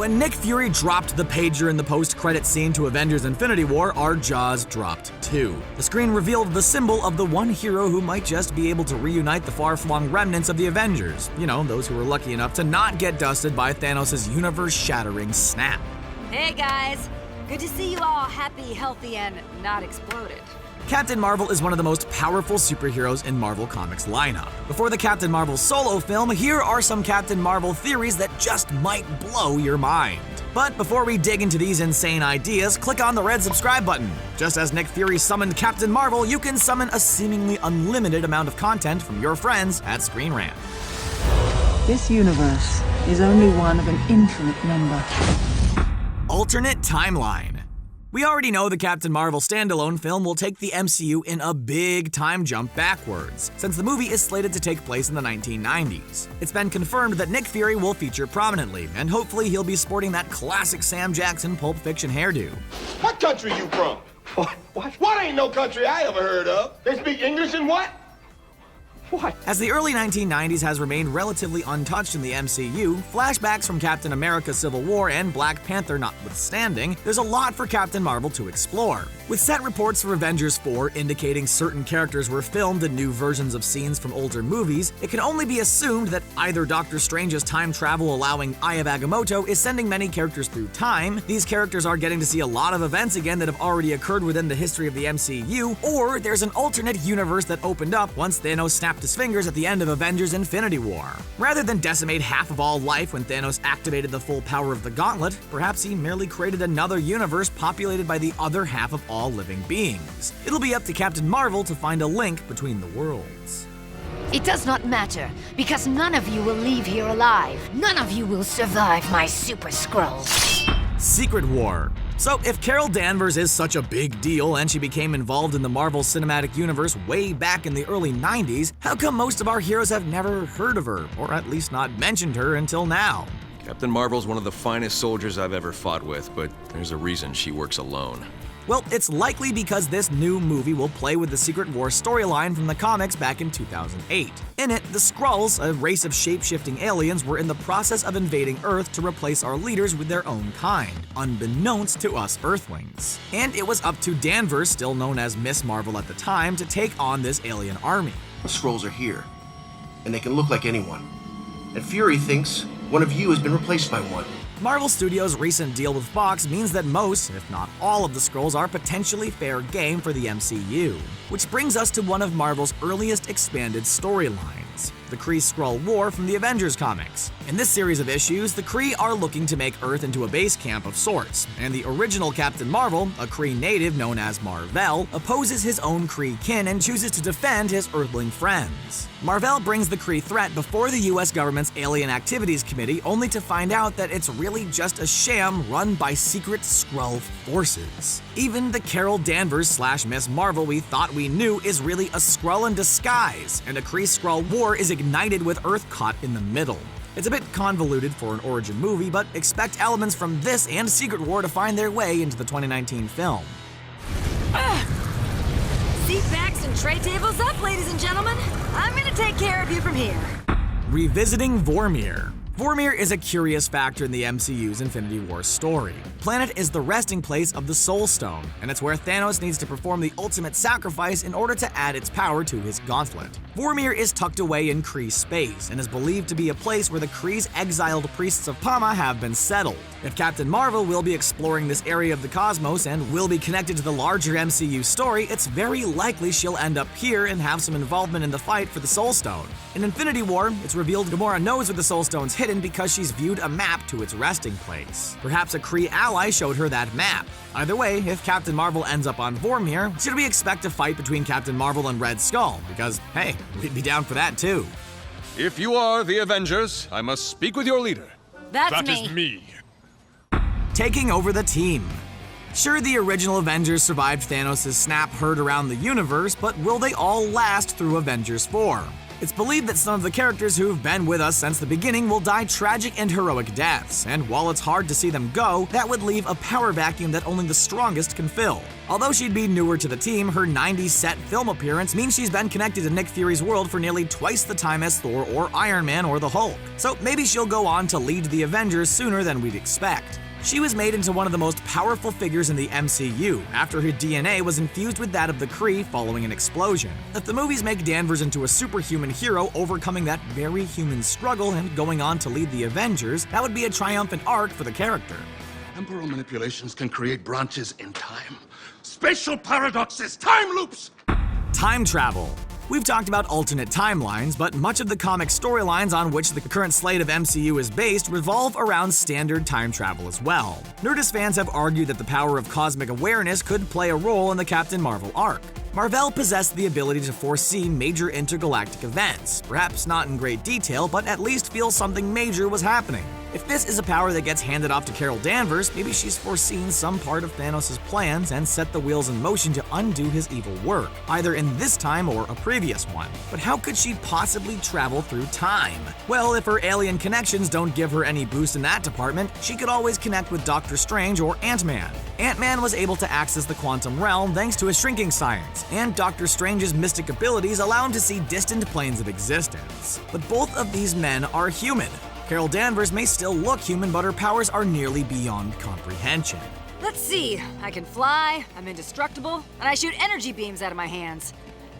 When Nick Fury dropped the pager in the post-credit scene to Avengers Infinity War, our jaws dropped too. The screen revealed the symbol of the one hero who might just be able to reunite the far-flung remnants of the Avengers. You know, those who were lucky enough to not get dusted by Thanos' universe-shattering snap. Hey guys, good to see you all happy, healthy, and not exploded. Captain Mar-vell is one of the most powerful superheroes in Marvel Comics lineup. Before the Captain Mar-vell solo film, here are some Captain Mar-vell theories that just might blow your mind. But before we dig into these insane ideas, click on the red subscribe button. Just as Nick Fury summoned Captain Mar-vell, you can summon a seemingly unlimited amount of content from your friends at Screen Rant. This universe is only one of an infinite number. Alternate timeline. We already know the Captain Mar-vell standalone film will take the MCU in a big time jump backwards, since the movie is slated to take place in the 1990s. It's been confirmed that Nick Fury will feature prominently, and hopefully he'll be sporting that classic Sam Jackson Pulp Fiction hairdo. What country you from? What ain't no country I ever heard of? They speak English and what? What? As the early 1990s has remained relatively untouched in the MCU, flashbacks from Captain America Civil War and Black Panther notwithstanding, there's a lot for Captain Mar-vell to explore. With set reports for Avengers 4 indicating certain characters were filmed in new versions of scenes from older movies, it can only be assumed that either Doctor Strange's time travel allowing Eye of Agamotto is sending many characters through time, these characters are getting to see a lot of events again that have already occurred within the history of the MCU, or there's an alternate universe that opened up once Thanos snapped his fingers at the end of Avengers Infinity War. Rather than decimate half of all life when Thanos activated the full power of the gauntlet, perhaps he merely created another universe populated by the other half of all living beings. It'll be up to Captain Mar-vell to find a link between the worlds. It does not matter, because none of you will leave here alive. None of you will survive my super Skrull. Secret War. So, if Carol Danvers is such a big deal and she became involved in the Marvel Cinematic Universe way back in the early 90s, how come most of our heroes have never heard of her, or at least not mentioned her until now? Captain Mar-vell's one of the finest soldiers I've ever fought with, but there's a reason she works alone. Well, it's likely because this new movie will play with the Secret War storyline from the comics back in 2008. In it, the Skrulls, a race of shape-shifting aliens, were in the process of invading Earth to replace our leaders with their own kind, unbeknownst to us Earthlings. And it was up to Danvers, still known as Miss Mar-vell at the time, to take on this alien army. The Skrulls are here, and they can look like anyone. And Fury thinks one of you has been replaced by one. Marvel Studios' recent deal with Fox means that most, if not all, of the Skrulls are potentially fair game for the MCU. Which brings us to one of Marvel's earliest expanded storylines, the Kree-Skrull War from the Avengers comics. In this series of issues, the Kree are looking to make Earth into a base camp of sorts, and the original Captain Mar-vell, a Kree native known as Mar-vell, opposes his own Kree kin and chooses to defend his Earthling friends. Mar-vell brings the Kree threat before the US government's Alien Activities Committee, only to find out that it's really just a sham run by secret Skrull forces. Even the Carol Danvers / Miss Mar-vell we thought we knew is really a Skrull in disguise, and a Kree-Skrull war is ignited with Earth caught in the middle. It's a bit convoluted for an origin movie, but expect elements from this and Secret War to find their way into the 2019 film. Seat backs and tray tables up, ladies and gentlemen. I'm gonna take care of you from here. Revisiting Vormir. Vormir is a curious factor in the MCU's Infinity War story. Planet is the resting place of the Soul Stone, and it's where Thanos needs to perform the ultimate sacrifice in order to add its power to his gauntlet. Vormir is tucked away in Kree space and is believed to be a place where the Kree's exiled priests of Pama have been settled. If Captain Mar-vell will be exploring this area of the cosmos and will be connected to the larger MCU story, it's very likely she'll end up here and have some involvement in the fight for the Soul Stone. In Infinity War, it's revealed Gamora knows where the Soul Stone's hidden because she's viewed a map to its resting place. Perhaps a Kree ally showed her that map. Either way, if Captain Mar-vell ends up on Vormir, should we expect a fight between Captain Mar-vell and Red Skull? Because, hey, we'd be down for that too. If you are the Avengers, I must speak with your leader. That is me. Taking over the team. Sure, the original Avengers survived Thanos' snap heard around the universe, but will they all last through Avengers 4? It's believed that some of the characters who've been with us since the beginning will die tragic and heroic deaths, and while it's hard to see them go, that would leave a power vacuum that only the strongest can fill. Although she'd be newer to the team, her 90s set film appearance means she's been connected to Nick Fury's world for nearly twice the time as Thor or Iron Man or the Hulk. So maybe she'll go on to lead the Avengers sooner than we'd expect. She was made into one of the most powerful figures in the MCU after her DNA was infused with that of the Kree following an explosion. If the movies make Danvers into a superhuman hero overcoming that very human struggle and going on to lead the Avengers, that would be a triumphant arc for the character. Temporal manipulations can create branches in time. Spatial paradoxes, time loops! Time travel. We've talked about alternate timelines, but much of the comic storylines on which the current slate of MCU is based revolve around standard time travel as well. Nerdist fans have argued that the power of cosmic awareness could play a role in the Captain Marvel arc. Mar-vell possessed the ability to foresee major intergalactic events, perhaps not in great detail, but at least feel something major was happening. If this is a power that gets handed off to Carol Danvers, maybe she's foreseen some part of Thanos' plans and set the wheels in motion to undo his evil work, either in this time or a previous one. But how could she possibly travel through time? Well, if her alien connections don't give her any boost in that department, she could always connect with Doctor Strange or Ant-Man. Ant-Man was able to access the quantum realm thanks to his shrinking science, and Doctor Strange's mystic abilities allow him to see distant planes of existence. But both of these men are human. Carol Danvers may still look human, but her powers are nearly beyond comprehension. Let's see. I can fly, I'm indestructible, and I shoot energy beams out of my hands.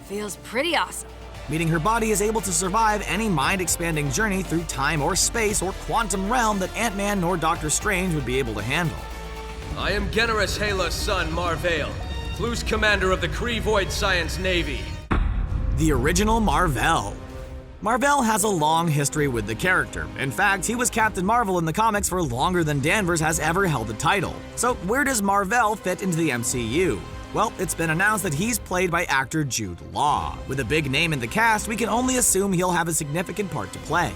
Feels pretty awesome. Meaning her body is able to survive any mind-expanding journey through time or space or quantum realm that Ant-Man nor Doctor Strange would be able to handle. I am Generous Hela's son, Mar-vell, Clu's commander of the Kree Void Science Navy. The original Mar-vell. Mar-vell has a long history with the character. In fact, he was Captain Marvel in the comics for longer than Danvers has ever held the title. So where does Mar-vell fit into the MCU? Well, it's been announced that he's played by actor Jude Law. With a big name in the cast, we can only assume he'll have a significant part to play.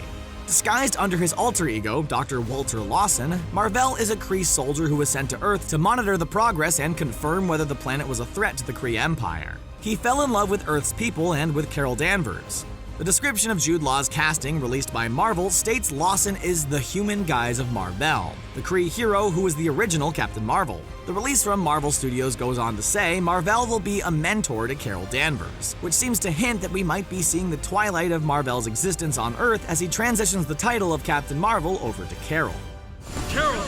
Disguised under his alter ego, Dr. Walter Lawson, Mar-vell is a Kree soldier who was sent to Earth to monitor the progress and confirm whether the planet was a threat to the Kree Empire. He fell in love with Earth's people and with Carol Danvers. The description of Jude Law's casting, released by Marvel, states Lawson is the human guise of Mar-vell, the Kree hero who was the original Captain Marvel. The release from Marvel Studios goes on to say Mar-vell will be a mentor to Carol Danvers, which seems to hint that we might be seeing the twilight of Mar-vell's existence on Earth as he transitions the title of Captain Marvel over to Carol. Carol!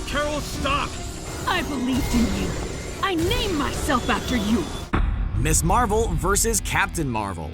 Carol, stop! I believed in you. I named myself after you. Miss Marvel versus Captain Marvel.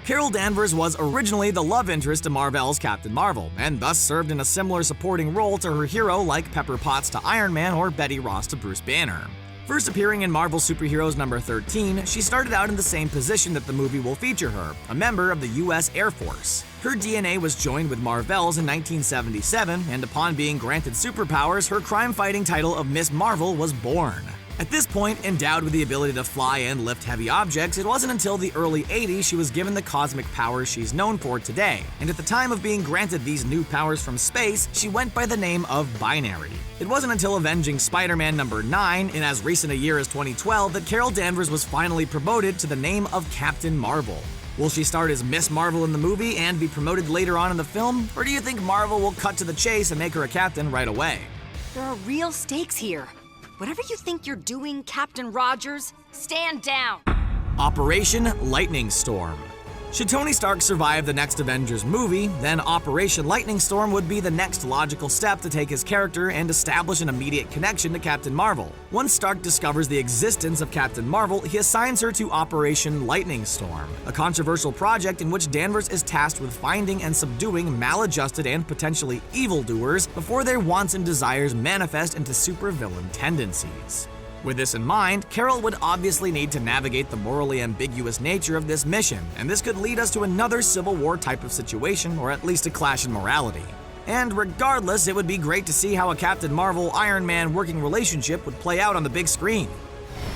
Carol Danvers was originally the love interest to Mar-vell's Captain Marvel, and thus served in a similar supporting role to her hero like Pepper Potts to Iron Man or Betty Ross to Bruce Banner. First appearing in Marvel Superheroes number 13, she started out in the same position that the movie will feature her, a member of the US Air Force. Her DNA was joined with Mar-vell's in 1977, and upon being granted superpowers, her crime-fighting title of Miss Marvel was born. At this point, endowed with the ability to fly and lift heavy objects, it wasn't until the early 80s she was given the cosmic powers she's known for today, and at the time of being granted these new powers from space, she went by the name of Binary. It wasn't until avenging Spider-Man number 9, in as recent a year as 2012, that Carol Danvers was finally promoted to the name of Captain Marvel. Will she start as Miss Marvel in the movie and be promoted later on in the film, or do you think Marvel will cut to the chase and make her a captain right away? There are real stakes here. Whatever you think you're doing, Captain Rogers, stand down. Operation Lightning Storm. Should Tony Stark survive the next Avengers movie, then Operation Lightning Storm would be the next logical step to take his character and establish an immediate connection to Captain Marvel. Once Stark discovers the existence of Captain Marvel, he assigns her to Operation Lightning Storm, a controversial project in which Danvers is tasked with finding and subduing maladjusted and potentially evildoers before their wants and desires manifest into supervillain tendencies. With this in mind, Carol would obviously need to navigate the morally ambiguous nature of this mission, and this could lead us to another Civil War type of situation, or at least a clash in morality. And regardless, it would be great to see how a Captain Marvel-Iron Man working relationship would play out on the big screen.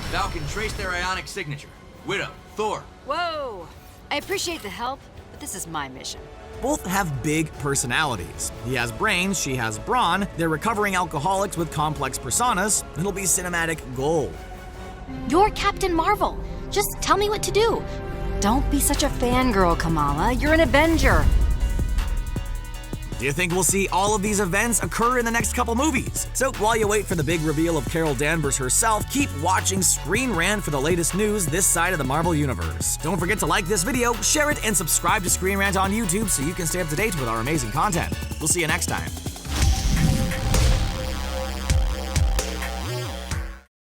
Falcon, trace their ionic signature. Widow, Thor. Whoa! I appreciate the help, but this is my mission. Both have big personalities. He has brains, she has brawn. They're recovering alcoholics with complex personas. It'll be cinematic gold. You're Captain Marvel. Just tell me what to do. Don't be such a fangirl, Kamala. You're an Avenger. Do you think we'll see all of these events occur in the next couple movies? So while you wait for the big reveal of Carol Danvers herself, keep watching Screen Rant for the latest news this side of the Marvel Universe. Don't forget to like this video, share it, and subscribe to Screen Rant on YouTube so you can stay up to date with our amazing content. We'll see you next time.